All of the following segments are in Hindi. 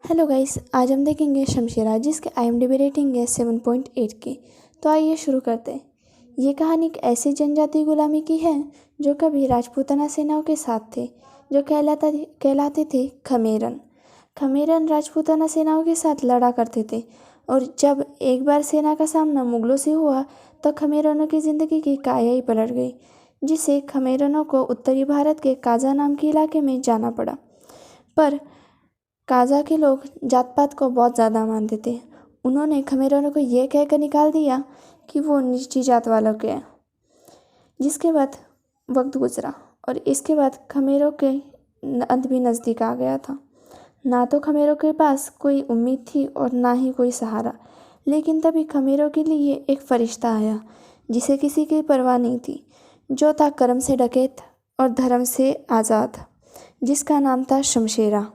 हेलो गाइस, आज हम देखेंगे शमशेरा जिसके IMDb रेटिंग है 7.8 की। तो आइए शुरू करते हैं। ये कहानी एक ऐसी जनजाति गुलामी की है जो कभी राजपूताना सेनाओं के साथ थे, जो कहलाते थे खमेरन। खमेरन राजपूताना सेनाओं के साथ लड़ा करते थे और जब एक बार सेना का सामना मुगलों से हुआ तो खमेरनों की ज़िंदगी की काया ही पलट गई, जिससे खमेरनों को उत्तरी भारत के काजा नाम के इलाके में जाना पड़ा। पर काजा के लोग जात पात को बहुत ज़्यादा मानते थे। उन्होंने खमेरनों को यह कहकर निकाल दिया कि वो नीची जात वालों के हैं। जिसके बाद वक्त गुजरा और इसके बाद खमेरों के अंत भी नज़दीक आ गया था। ना तो खमेरों के पास कोई उम्मीद थी और ना ही कोई सहारा। लेकिन तभी खमेरों के लिए एक फरिश्ता आया जिसे किसी की परवाह नहीं थी, जो था कर्म से डकैत और धर्म से आज़ाद, जिसका नाम था शमशेरा।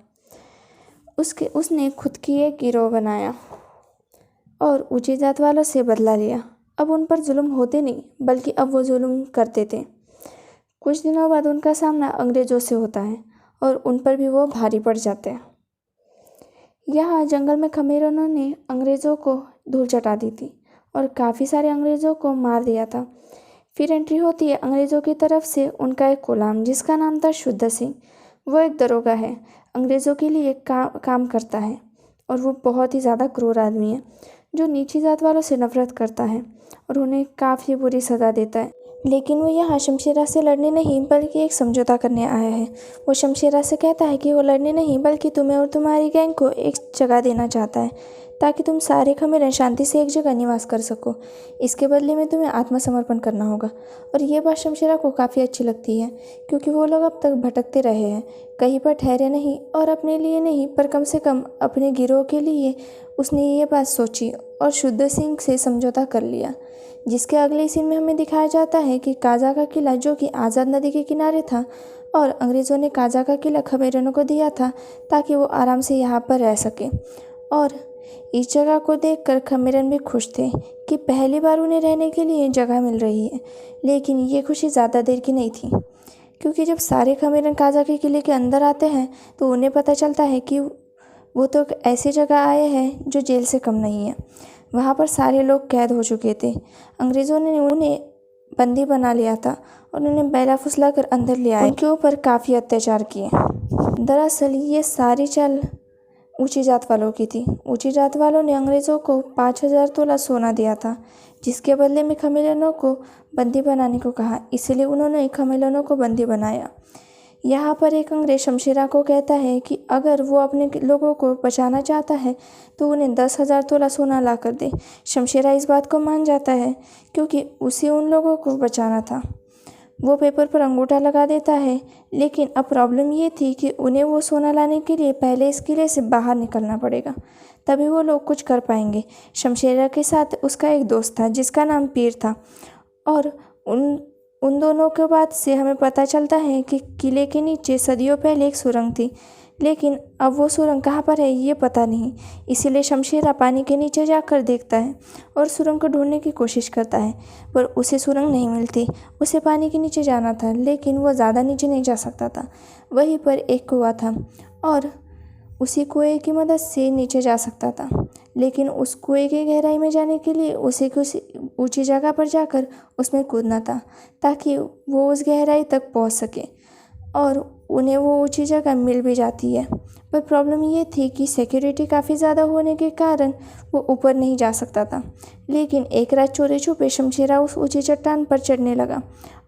उसने खुद की एक गिरोह बनाया और ऊंची जात वालों से बदला लिया। अब उन पर जुल्म होते नहीं, बल्कि अब वो जुल्म करते थे। कुछ दिनों बाद उनका सामना अंग्रेज़ों से होता है और उन पर भी वो भारी पड़ जाते हैं। यहाँ जंगल में खमेरनों ने अंग्रेज़ों को धूल चटा दी थी और काफ़ी सारे अंग्रेज़ों को मार दिया था। फिर एंट्री होती है अंग्रेज़ों की तरफ से उनका एक गुलाम, जिसका नाम था शुद्ध सिंह। वो एक दरोगा है, अंग्रेज़ों के लिए काम करता है और वो बहुत ही ज़्यादा क्रूर आदमी है, जो नीची जात वालों से नफरत करता है और उन्हें काफ़ी बुरी सज़ा देता है। लेकिन वो यहाँ शमशेरा से लड़ने नहीं बल्कि एक समझौता करने आया है। वो शमशेरा से कहता है कि वो लड़ने नहीं बल्कि तुम्हें और तुम्हारी गैंग को एक जगह देना चाहता है, ताकि तुम सारे खमेरन शांति से एक जगह निवास कर सको। इसके बदले में तुम्हें आत्मसमर्पण करना होगा। और ये बात शमशेरा को काफ़ी अच्छी लगती है, क्योंकि वो लोग अब तक भटकते रहे हैं, कहीं पर ठहरे नहीं और अपने लिए नहीं पर कम से कम अपने गिरोह के लिए उसने ये बात सोची और शुद्ध सिंह से समझौता कर लिया। जिसके अगले सीन में हमें दिखाया जाता है कि काजा का किला, जो कि आज़ाद नदी के किनारे था, और अंग्रेज़ों ने काजा का किला खमेरनों को दिया था ताकि वो आराम से यहाँ पर रह सके। और इस जगह को देखकर खमेरन भी खुश थे कि पहली बार उन्हें रहने के लिए जगह मिल रही है। लेकिन ये खुशी ज़्यादा देर की नहीं थी, क्योंकि जब सारे खमेरन काजा के किले के अंदर आते हैं तो उन्हें पता चलता है कि वो तो एक ऐसी जगह आए हैं जो जेल से कम नहीं है। वहाँ पर सारे लोग कैद हो चुके थे। अंग्रेज़ों ने उन्हें बंदी बना लिया था और उन्हें बैला फुसला कर अंदर ले आए, उनके ऊपर काफ़ी अत्याचार किए। दरअसल ये सारी चाल ऊंची जात वालों की थी। ऊंची जात वालों ने अंग्रेज़ों को 5,000 तोला सोना दिया था, जिसके बदले में खमेरनों को बंदी बनाने को कहा। इसलिए उन्होंने खमेरनों को बंदी बनाया। यहाँ पर एक अंग्रेज शमशेरा को कहता है कि अगर वो अपने लोगों को बचाना चाहता है तो उन्हें 10,000 तोला सोना ला कर दे। शमशेरा इस बात को मान जाता है, क्योंकि उसे उन लोगों को बचाना था। वो पेपर पर अंगूठा लगा देता है, लेकिन अब प्रॉब्लम ये थी कि उन्हें वो सोना लाने के लिए पहले इस किले से बाहर निकलना पड़ेगा, तभी वो लोग कुछ कर पाएंगे। शमशेरा के साथ उसका एक दोस्त था जिसका नाम पीर था, और उन दोनों के बाद से हमें पता चलता है कि किले के नीचे सदियों पहले एक सुरंग थी, लेकिन अब वो सुरंग कहाँ पर है ये पता नहीं। इसीलिए शमशेरा पानी के नीचे जाकर देखता है और सुरंग को ढूंढने की कोशिश करता है, पर उसे सुरंग नहीं मिलती। उसे पानी के नीचे जाना था, लेकिन वो ज़्यादा नीचे नहीं जा सकता था। वहीं पर एक कुआं था और उसी कुएं की मदद से नीचे जा सकता था, लेकिन उस कुएं की गहराई में जाने के लिए उसे किसी ऊंची जगह पर जाकर उसमें कूदना था, ताकि वो उस गहराई तक पहुंच सके। और उन्हें वो ऊंची जगह मिल भी जाती है, पर प्रॉब्लम ये थी कि सिक्योरिटी काफ़ी ज़्यादा होने के कारण वो ऊपर नहीं जा सकता था। लेकिन एक रात चोरी छुपे शमशेरा उस ऊंची चट्टान पर चढ़ने लगा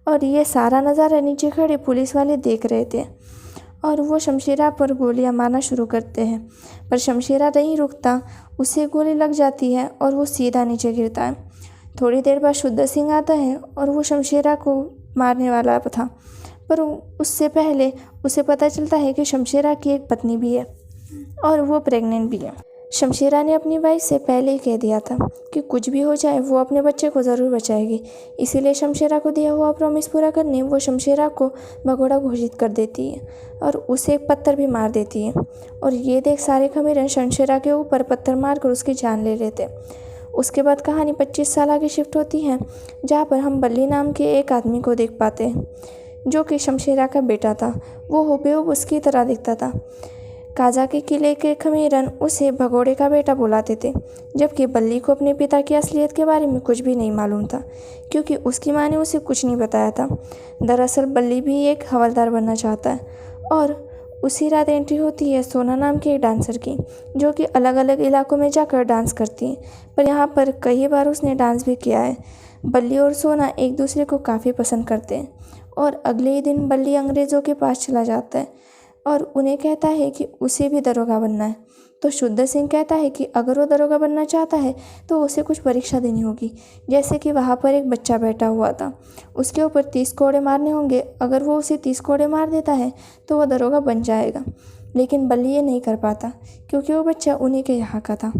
और ये सारा नज़ारा नीचे खड़े पुलिस वाले देख रहे थे, और वो शमशेरा पर गोलियां मारना शुरू करते हैं। पर शमशेरा नहीं रुकता, उसे गोली लग जाती है और वो सीधा नीचे गिरता है। थोड़ी देर बाद शुद्ध सिंह आता है और वो शमशेरा को मारने वाला था, पर उससे पहले उसे पता चलता है कि शमशेरा की एक पत्नी भी है और वो प्रेग्नेंट भी है। शमशेरा ने अपनी वाइफ से पहले ही कह दिया था कि कुछ भी हो जाए वो अपने बच्चे को ज़रूर बचाएगी। इसीलिए शमशेरा को दिया हुआ प्रॉमिस पूरा करने वो शमशेरा को भगोड़ा घोषित कर देती है और उसे एक पत्थर भी मार देती है। और ये देख सारे खमेरन शमशेरा के ऊपर पत्थर मारकर उसकी जान ले लेते। उसके बाद कहानी 25 साल आगे शिफ्ट होती है, जहाँ पर हम बल्ली नाम के एक आदमी को देख पाते हैं, जो कि शमशेरा का बेटा था। वो हुबेहूब उसकी तरह दिखता था। काजा के किले के खमीरन उसे भगोड़े का बेटा बुलाते थे, जबकि बल्ली को अपने पिता की असलियत के बारे में कुछ भी नहीं मालूम था, क्योंकि उसकी माँ ने उसे कुछ नहीं बताया था। दरअसल बल्ली भी एक हवलदार बनना चाहता है, और उसी रात एंट्री होती है सोना नाम की एक डांसर की, जो कि अलग अलग इलाकों में जाकर डांस करती है। पर यहाँ पर कई बार उसने डांस भी किया है। बल्ली और सोना एक दूसरे को काफ़ी पसंद करते हैं, और अगले ही दिन बल्ली अंग्रेज़ों के पास चला जाता है और उन्हें कहता है कि उसे भी दरोगा बनना है। तो शुद्ध सिंह कहता है कि अगर वो दरोगा बनना चाहता है तो उसे कुछ परीक्षा देनी होगी, जैसे कि वहाँ पर एक बच्चा बैठा हुआ था, उसके ऊपर 30 कोड़े मारने होंगे। अगर वो उसे 30 कोड़े मार देता है तो वह दरोगा बन जाएगा। लेकिन बल्ली ये नहीं कर पाता, क्योंकि वो बच्चा उन्हीं के यहाँ का था।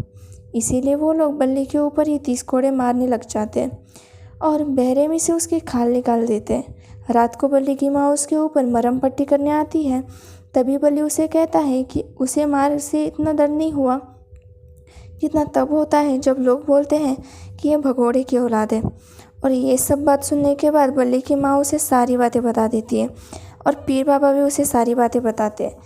इसीलिए वो लोग बल्ली के ऊपर ही 30 कोड़े मारने लग जाते हैं और बेरहमी से उसकी खाल निकाल देते हैं। रात को बल्ली की माँ उसके ऊपर मरहम पट्टी करने आती है। तभी बल्ली उसे कहता है कि उसे मार से इतना दर्द नहीं हुआ जितना तब होता है जब लोग बोलते हैं कि यह भगोड़े की औलाद है। और ये सब बात सुनने के बाद बल्ली की माँ उसे सारी बातें बता देती है, और पीर बाबा भी उसे सारी बातें बताते हैं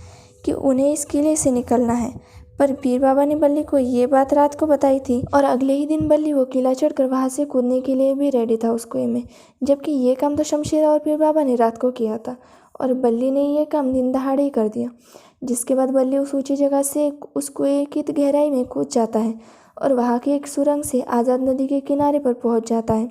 कि उन्हें इस किले से निकलना है। पर पीर बाबा ने बल्ली को ये बात रात को बताई थी, और अगले ही दिन बल्ली वो किला चढ़कर वहाँ से कूदने के लिए भी रेडी था उस कुएं में, जबकि ये काम तो शमशेर और पीर बाबा ने रात को किया था, और बल्ली ने ये काम दिन दहाड़े ही कर दिया। जिसके बाद बल्ली उस ऊंची जगह से उस कुएं की गहराई में कूद जाता है और वहाँ की एक सुरंग से आज़ाद नदी के किनारे पर पहुँच जाता है।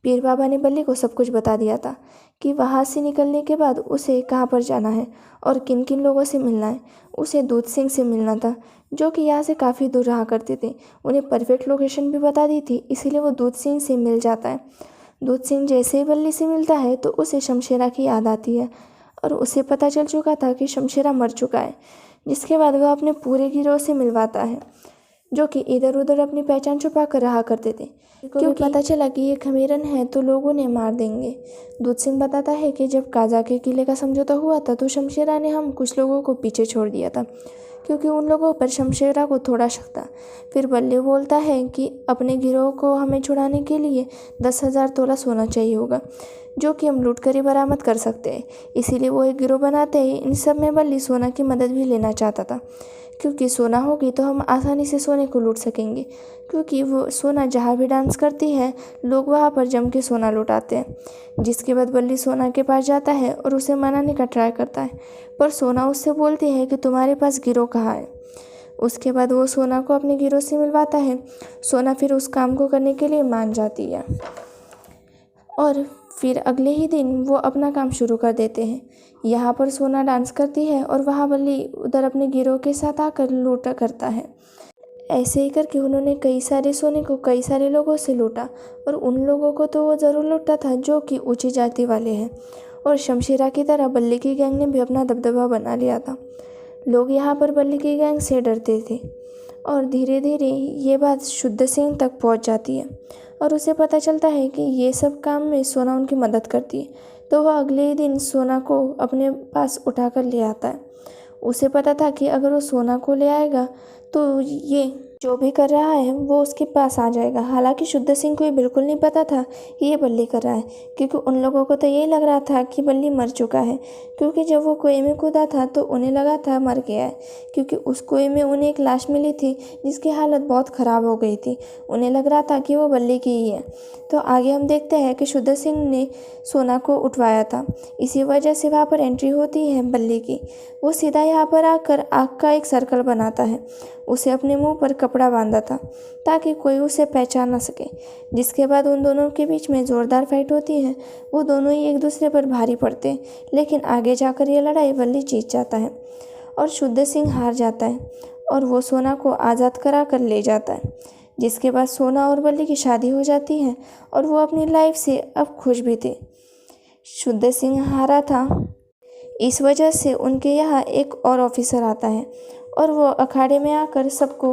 पीर बाबा ने बल्ली को सब कुछ बता दिया था कि वहाँ से निकलने के बाद उसे कहाँ पर जाना है और किन किन लोगों से मिलना है। उसे दूध सिंह से मिलना था, जो कि यहाँ से काफ़ी दूर रहा करते थे। उन्हें परफेक्ट लोकेशन भी बता दी थी, इसीलिए वो दूध सिंह से मिल जाता है। दूध सिंह जैसे ही बल्ली से मिलता है तो उसे शमशेरा की याद आती है, और उसे पता चल चुका था कि शमशेरा मर चुका है। जिसके बाद वह अपने पूरे गिरोह से मिलवाता है, जो कि इधर उधर अपनी पहचान छुपा कर रहा करते थे, क्योंकि पता चला कि ये खमीरन है तो लोग उन्हें मार देंगे। दूध सिंह बताता है कि जब काजा के किले का समझौता हुआ था तो शमशेरा ने हम कुछ लोगों को पीछे छोड़ दिया था, क्योंकि उन लोगों पर शमशेरा को थोड़ा शक था। फिर बल्ली बोलता है कि अपने गिरोह को हमें छुड़ाने के लिए 10,000 तोला सोना चाहिए होगा, जो कि हम लूट कर ही बरामद कर सकते हैं। इसीलिए वो एक गिरोह बनाते हैं। इन सब में बल्ली सोना की मदद भी लेना चाहता था, क्योंकि सोना होगी तो हम आसानी से सोने को लूट सकेंगे, क्योंकि वो सोना जहाँ भी डांस करती है लोग वहाँ पर जम के सोना लुटाते हैं। जिसके बाद बल्ली सोना के पास जाता है और उसे मनाने का ट्राई करता है, पर सोना उससे बोलती है कि तुम्हारे पास गिरोह कहाँ है। उसके बाद वो सोना को अपने गिरोह से मिलवाता है। सोना फिर उस काम को करने के लिए मान जाती है, और फिर अगले ही दिन वो अपना काम शुरू कर देते हैं। यहाँ पर सोना डांस करती है और वहाँ बल्ली उधर अपने गिरोह के साथ आकर लूटा करता है। ऐसे ही करके उन्होंने कई सारे सोने को कई सारे लोगों से लूटा, और उन लोगों को तो वो ज़रूर लूटा था जो कि ऊंची जाति वाले हैं। और शमशेरा की तरह बल्ली की गैंग ने भी अपना दबदबा बना लिया था। लोग यहाँ पर बल्ली की गैंग से डरते थे, और धीरे धीरे ये बात शुद्ध सिंह तक पहुँच जाती है, और उसे पता चलता है कि ये सब काम में सोना उनकी मदद करती है। तो वह अगले ही दिन सोना को अपने पास उठा कर ले आता है। उसे पता था कि अगर वो सोना को ले आएगा तो ये जो भी कर रहा है वो उसके पास आ जाएगा। हालांकि शुद्ध सिंह को ये बिल्कुल नहीं पता था कि ये बल्ली कर रहा है, क्योंकि उन लोगों को तो यही लग रहा था कि बल्ली मर चुका है, क्योंकि जब वो कुएं में कूदा था तो उन्हें लगा था मर गया है, क्योंकि उस कुएं में उन्हें एक लाश मिली थी जिसकी हालत बहुत ख़राब हो गई थी। उन्हें लग रहा था कि वो बल्ली की ही है। तो आगे हम देखते हैं कि शुद्ध सिंह ने सोना को उठवाया था, इसी वजह से वहाँ पर एंट्री होती है बल्ली की। वो सीधा यहाँ पर आकर आग का एक सर्कल बनाता है। उसे अपने मुंह पर कपड़ा बांधा था ताकि कोई उसे पहचान ना सके। जिसके बाद उन दोनों के बीच में ज़ोरदार फाइट होती है। वो दोनों ही एक दूसरे पर भारी पड़ते हैं, लेकिन आगे जाकर ये लड़ाई बल्ली जीत जाता है और शुद्ध सिंह हार जाता है, और वो सोना को आज़ाद करा कर ले जाता है। जिसके बाद सोना और बल्ली की शादी हो जाती है, और वो अपनी लाइफ से अब खुश भी थे। शुद्ध सिंह हारा था, इस वजह से उनके यहाँ एक और ऑफिसर आता है, और वो अखाड़े में आकर सबको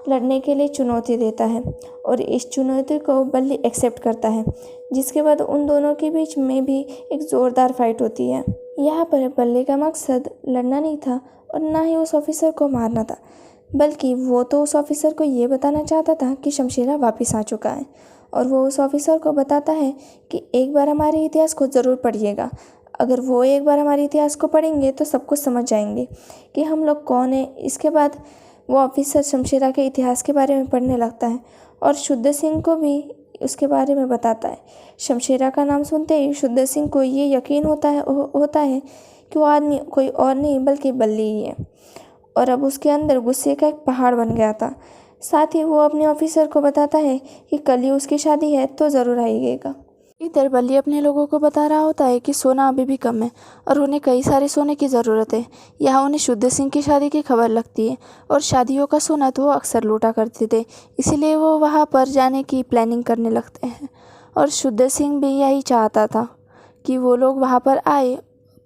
लड़ने के लिए चुनौती देता है, और इस चुनौती को बल्ली एक्सेप्ट करता है। जिसके बाद उन दोनों के बीच में भी एक ज़ोरदार फाइट होती है। यहाँ पर बल्ली का मकसद लड़ना नहीं था और ना ही उस ऑफिसर को मारना था, बल्कि वो तो उस ऑफिसर को ये बताना चाहता था कि शमशेरा वापस आ चुका है। और वो उस ऑफिसर को बताता है कि एक बार हमारे इतिहास को ज़रूर पढ़िएगा, अगर वो एक बार हमारे इतिहास को पढ़ेंगे तो सब कुछ समझ जाएंगे कि हम लोग कौन है। इसके बाद वो ऑफिसर शमशेरा के इतिहास के बारे में पढ़ने लगता है और शुद्ध सिंह को भी उसके बारे में बताता है। शमशेरा का नाम सुनते ही शुद्ध सिंह को ये यकीन होता है कि वो आदमी कोई और नहीं बल्कि बल्ली ही है और अब उसके अंदर गुस्से का एक पहाड़ बन गया था। साथ ही वो अपने ऑफिसर को बताता है कि कल ही उसकी शादी है तो ज़रूर आइएगा। इधर बल्ली अपने लोगों को बता रहा होता है कि सोना अभी भी कम है और उन्हें कई सारे सोने की ज़रूरत है। यहाँ उन्हें शुद्ध सिंह की शादी की खबर लगती है और शादियों का सोना तो वो अक्सर लूटा करते थे, इसीलिए वो वहाँ पर जाने की प्लानिंग करने लगते हैं। और शुद्ध सिंह भी यही चाहता था कि वो लोग वहाँ पर आए,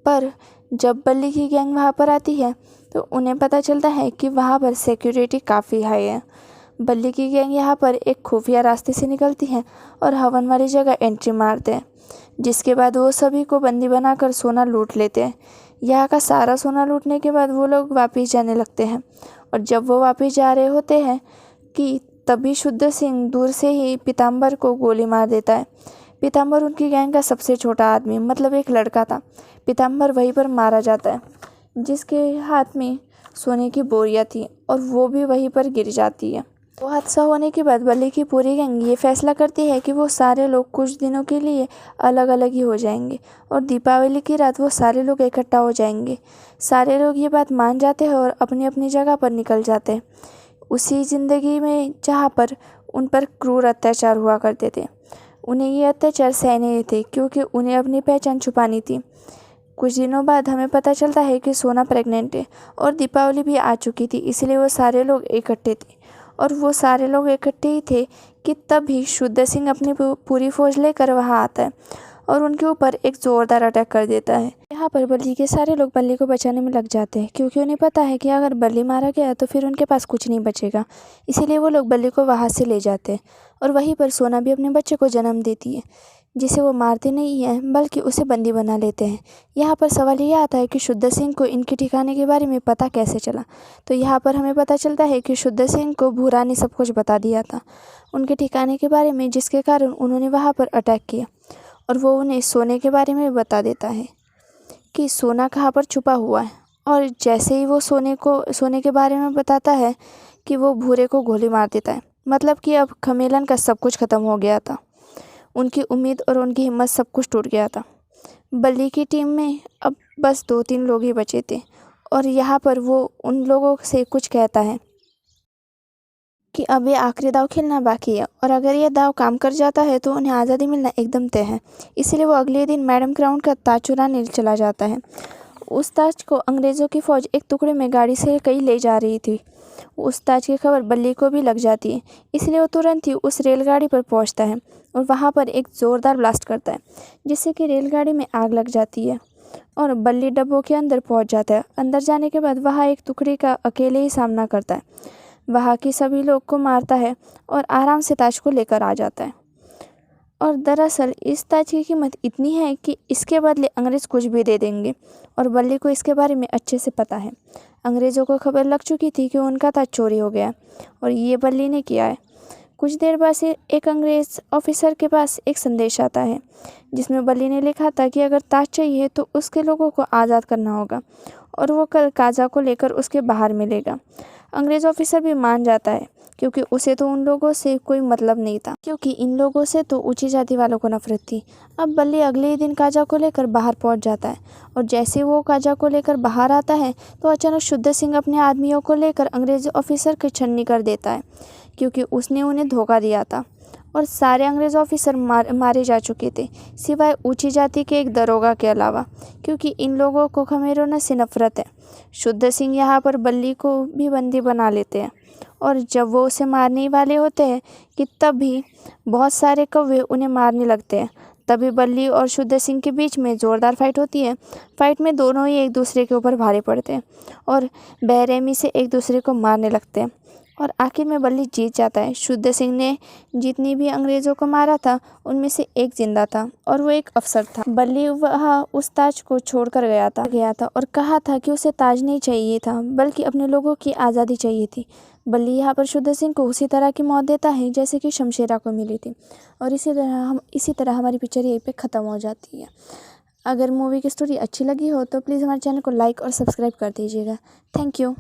पर जब बल्ली की गैंग वहाँ पर आती है तो उन्हें पता चलता है कि वहाँ पर सिक्योरिटी काफ़ी हाई है। बल्ली की गैंग यहाँ पर एक खुफिया रास्ते से निकलती है और हवन वाली जगह एंट्री मारते हैं, जिसके बाद वो सभी को बंदी बनाकर सोना लूट लेते हैं। यहाँ का सारा सोना लूटने के बाद वो लोग वापस जाने लगते हैं और जब वो वापस जा रहे होते हैं कि तभी शुद्ध सिंह दूर से ही पीताम्बर को गोली मार देता है। पीताम्बर उनकी गैंग का सबसे छोटा आदमी मतलब एक लड़का था। पीताम्बर वहीं पर मारा जाता है, जिसके हाथ में सोने की बोरियां थी और वो भी वहीं पर गिर जाती है। वो हादसा होने के बाद बल्ली की पूरी गैंग ये फैसला करती है कि वो सारे लोग कुछ दिनों के लिए अलग अलग ही हो जाएंगे और दीपावली की रात वो सारे लोग इकट्ठा हो जाएंगे। सारे लोग ये बात मान जाते हैं और अपनी अपनी जगह पर निकल जाते हैं, उसी ज़िंदगी में जहाँ पर उन पर क्रूर अत्याचार हुआ करते थे। उन्हें ये अत्याचार सहने थे क्योंकि उन्हें अपनी पहचान छुपानी थी। कुछ दिनों बाद हमें पता चलता है कि सोना प्रेग्नेंट है और दीपावली भी आ चुकी थी, इसलिए वो सारे लोग इकट्ठे थे और वो सारे लोग इकट्ठे ही थे कि तभी शुद्ध सिंह अपनी पूरी फौज लेकर वहाँ आता है और उनके ऊपर एक ज़ोरदार अटैक कर देता है। यहाँ पर बल्ली के सारे लोग बल्ली को बचाने में लग जाते हैं क्योंकि उन्हें पता है कि अगर बल्ली मारा गया तो फिर उनके पास कुछ नहीं बचेगा, इसीलिए वो लोग बल्ली को वहाँ से ले जाते हैं और वहीं पर सोना भी अपने बच्चे को जन्म देती है, जिसे वो मारते नहीं हैं बल्कि उसे बंदी बना लेते हैं। यहाँ पर सवाल ये आता है कि शुद्ध सिंह को इनके ठिकाने के बारे में पता कैसे चला। तो यहाँ पर हमें पता चलता है कि शुद्ध सिंह को भूरा ने सब कुछ बता दिया था उनके ठिकाने के बारे में, जिसके कारण उन्होंने वहाँ पर अटैक किया और वो उन्हें सोने के बारे में बता देता है कि सोना कहाँ पर छुपा हुआ है। और जैसे ही वो सोने के बारे में बताता है कि वो भूरे को गोली मार देता है। मतलब कि अब खमेलन का सब कुछ ख़त्म हो गया था, उनकी उम्मीद और उनकी हिम्मत सब कुछ टूट गया था। बल्ली की टीम में अब बस 2-3 लोग ही बचे थे और यहाँ पर वो उन लोगों से कुछ कहता है कि अब ये आखिरी दाव खेलना बाकी है और अगर ये दाव काम कर जाता है तो उन्हें आज़ादी मिलना एकदम तय है। इसलिए वो अगले दिन मैडम क्राउन का ताज चुराने चला जाता है। उस ताज को अंग्रेज़ों की फ़ौज एक टुकड़े में गाड़ी से कहीं ले जा रही थी। उस ताज की खबर बल्ली को भी लग जाती है, इसलिए वो तुरंत ही उस रेलगाड़ी पर पहुंचता है और वहां पर एक ज़ोरदार ब्लास्ट करता है, जिससे कि रेलगाड़ी में आग लग जाती है और बल्ली डब्बों के अंदर पहुंच जाता है। अंदर जाने के बाद वहाँ एक टुकड़ी का अकेले ही सामना करता है, वहाँ की सभी लोग को मारता है और आराम से ताज को लेकर आ जाता है। और दरअसल इस ताज की कीमत इतनी है कि इसके बदले अंग्रेज़ कुछ भी दे देंगे और बल्ली को इसके बारे में अच्छे से पता है। अंग्रेज़ों को खबर लग चुकी थी कि उनका ताज चोरी हो गया और ये बल्ली ने किया है। कुछ देर बाद से एक अंग्रेज़ ऑफिसर के पास एक संदेश आता है, जिसमें बल्ली ने लिखा था कि अगर ताज चाहिए तो उसके लोगों को आज़ाद करना होगा और वो कल काजा को लेकर उसके बाहर मिलेगा। अंग्रेज़ ऑफिसर भी मान जाता है क्योंकि उसे तो उन लोगों से कोई मतलब नहीं था, क्योंकि इन लोगों से तो ऊंची जाति वालों को नफरत थी। अब बल्ली अगले ही दिन काजा को लेकर बाहर पहुंच जाता है और जैसे वो काजा को लेकर बाहर आता है तो अचानक शुद्ध सिंह अपने आदमियों को लेकर अंग्रेज़ी ऑफिसर की छन्नी कर देता है, क्योंकि उसने उन्हें धोखा दिया था और सारे अंग्रेज़ ऑफिसर मारे जा चुके थे सिवाय ऊंची जाति के एक दरोगा के अलावा, क्योंकि इन लोगों को खमेरों से नफरत है। शुद्ध सिंह यहाँ पर बल्ली को भी बंदी बना लेते हैं और जब वो उसे मारने वाले होते हैं कि तभी बहुत सारे कौवे उन्हें मारने लगते हैं। तभी बल्ली और शुद्ध सिंह के बीच में ज़ोरदार फाइट होती है। फाइट में दोनों ही एक दूसरे के ऊपर भारे पड़ते हैं और बेरहमी से एक दूसरे को मारने लगते हैं और आखिर में बल्ली जीत जाता है। शुद्ध सिंह ने जितनी भी अंग्रेज़ों को मारा था उनमें से एक जिंदा था और वो एक अफसर था। बल्ली वह उस ताज को छोड़कर गया था और कहा था कि उसे ताज नहीं चाहिए था बल्कि अपने लोगों की आज़ादी चाहिए थी। बल्ली यहाँ पर शुद्ध सिंह को उसी तरह की मौत देता है जैसे कि शमशेरा को मिली थी और इसी तरह हमारी पिक्चर यहीं पे ख़त्म हो जाती है। अगर मूवी की स्टोरी अच्छी लगी हो तो प्लीज़ हमारे चैनल को लाइक और सब्सक्राइब कर दीजिएगा। Thank you.